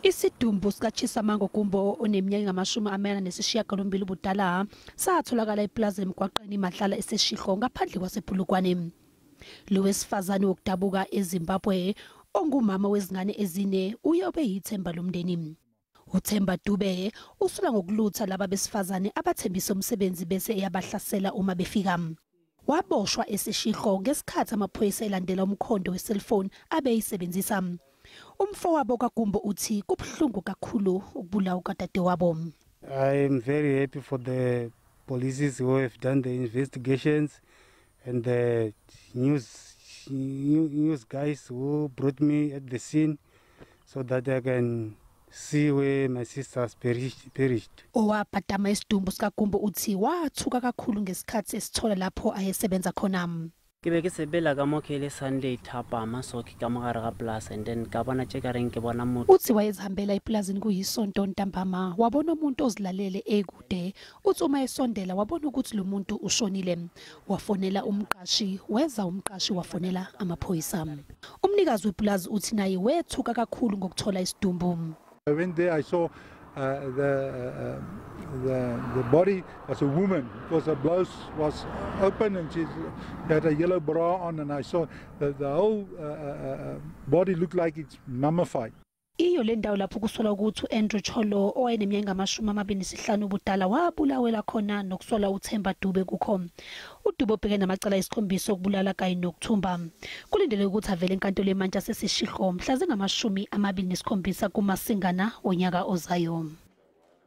Isidumbu sikaChisamango Gumbo oneminyaka engamashumi ubudala satholakala eplazini emgwaqeni Mahlala eseShihlo ngaphandle kwasePhulukwane. Lo wesifazane wokudabuka eZimbabwe ongumama wezingane ezine uyobe yithemba lomndeni. uThemba Dube usula ngokulutha laba besifazane abathembisa umsebenzi bese eyabahlasela uma befika. Waboshwa eseShihlo ngesikhathi amaphoyisa elandela umkhondo we-cellphone abeyisebenzisa. Umfowabo kaGumbo uthi kubhlungu kakhulu ukubulawa kadadewabo. I am very happy for the police who have done the investigations and the news guys who brought me at the scene so that I can see where my sisters perished. Owabhadama isidumbu sikaGumbo uthi wathuka kakhulu ngesikhathi esithola lapho ayesebenza khona. Ke be ke sebela ka mokhele Sunday thapama so ke ka mogare ga plus and then ka bona tsheka reng ke bona motho. Uthi wayezihambela eplazini kuyisonto ntambama wabona umuntu ozilalele ekude. Uthi uma esondela wabona ukuthi lo muntu ushonile. Wafonela umqashi weza umqashi wafonela amaphoyisa. Umnikazi weplaza uthi naye wethuka kakhulu ngokuthola isidumbu. When there I saw the body was a woman because her blouse was open and she had a yellow bra on, and I saw the whole body looked like it's mummified. Iyo le ndawo lapho kusola ukuthi uAndrew Cholo owayeneminyaka engamashumi ubudala wabulawela khona nokusola uThemba Dube kukho. uDube ubheke namacala esikhombisa okubulala kanye nokuthumba. Kulindele ukuthi avele enkantolo eMantshasa eseShihlo mhla zingamashumi 27 kuMasingana onyaka ozayo.